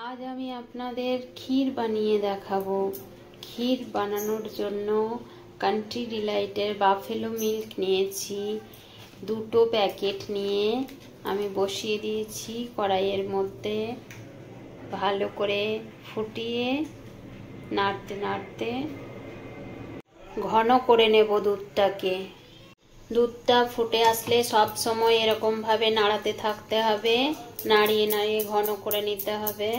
আজ আমি আপনাদের ক্ষীর বানিয়ে দেখাবো। ক্ষীর বানানোর জন্য কান্ট্রি ডিলাইটের বাফেলো মিল্ক নিয়েছি। 2 প্যাকেট নিয়ে আমি বসিয়ে দিয়েছি কড়াইয়ের মধ্যে। ভালো করে ফুটিয়ে নাড়তে নাড়তে ঘন করে নেব দুধটাকে। দুধটা ফুটে আসলে সব সময় এরকম ভাবে নাড়াতে থাকতে হবে, নাড়িয়ে নাড়িয়ে ঘন করে নিতে হবে।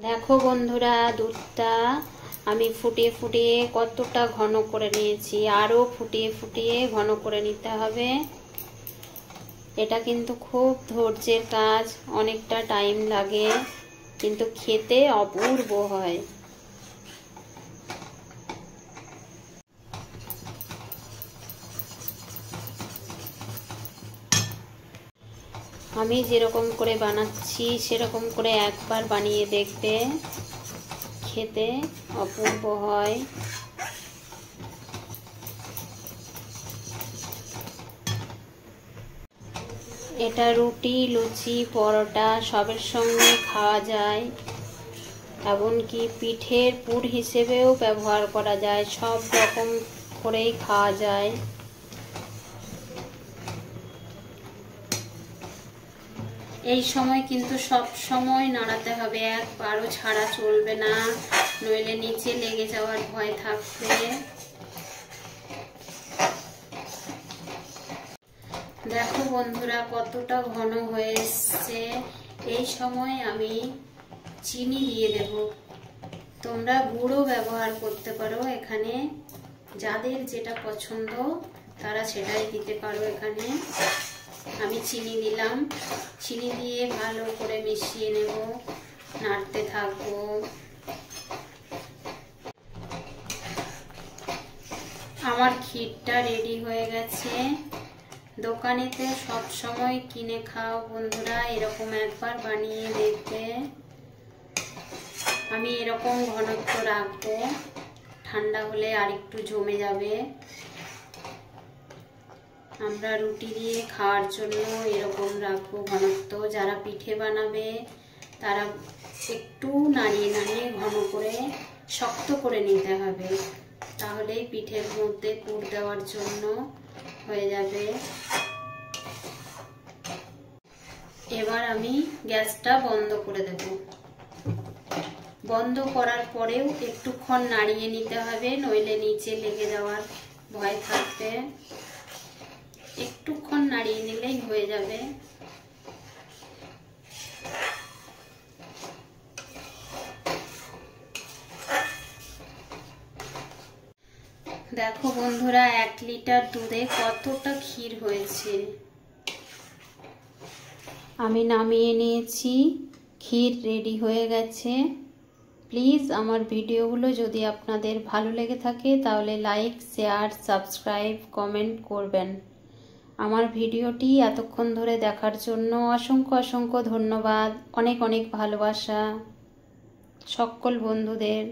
দেখো বন্ধুরা, দুধটা আমি ফুটিয়ে ফুটিয়ে কতটা ঘন করে নিয়েছি। আরো ফুটিয়ে ফুটিয়ে ঘন করে নিতে হবে। এটা কিন্তু খুব ধৈর্যের কাজ, অনেকটা টাইম লাগে, কিন্তু খেতে অপূর্ব হয়। আমি যেরকম করে বানাচ্ছি সেরকম করে একবার বানিয়ে দেখবে, খেতে অপূর্ব হয়। এটা রুটি, লুচি, পরোটা সবের সঙ্গে খাওয়া যায়, এমনকি পিঠের পুর হিসেবেও ব্যবহার করা যায়। সব রকম করেই খাওয়া যায়। এই সময় কিন্তু সব সময় নাড়াতে হবে, একবারও ছাড়া চলবে না, নইলে নিচে লেগে যাওয়ার ভয় থাকবে। দেখো বন্ধুরা, কতটা ঘন হয়ে এসছে। এই সময় আমি চিনি দিয়ে দেব। তোমরা গুঁড়ো ব্যবহার করতে পারো, এখানে যাদের যেটা পছন্দ তারা সেটাই দিতে পারো। এখানে আমি চিনি দিলাম। চিনি দিয়ে ভালো করে মিশিয়ে নেব, নাড়তে থাকবো। আমার ক্ষীরটা রেডি হয়ে গেছে। দোকানেতে সব সময় কিনে খাও বন্ধুরা, এরকম একবার বানিয়ে দেখবে। আমি এরকম ঘনত্ব রাখবো, ঠান্ডা হলে আরেকটু জমে যাবে। আমরা রুটি দিয়ে খাওয়ার জন্য এরকম রাখবো ঘনত্ব। যারা পিঠে বানাবে তারা একটু নাড়িয়ে নাড়িয়ে ঘন করে শক্ত করে নিতে হবে, তাহলেই পিঠের মধ্যে পুর দেওয়ার জন্য হয়ে যাবে। এবার আমি গ্যাসটা বন্ধ করে দেব। বন্ধ করার পরেও একটুক্ষণ নাড়িয়ে নিতে হবে, নইলে নিচে লেগে যাওয়ার ভয় থাকবে। একটুক্ষণ নাড়িয়ে নিলেই হয়ে যাবে। দেখো বন্ধুরা, 1 লিটার দুধে কতটা ক্ষীর হয়েছে। আমি নামিয়ে নিয়েছি, ক্ষীর রেডি হয়ে গেছে। প্লিজ আমার ভিডিওগুলো যদি আপনাদের ভালো লেগে থাকে তাহলে লাইক, শেয়ার, সাবস্ক্রাইব, কমেন্ট করবেন। আমার ভিডিওটি এতক্ষণ ধরে দেখার জন্য অসংখ্য অসংখ্য ধন্যবাদ। অনেক অনেক ভালোবাসা সকল বন্ধুদের।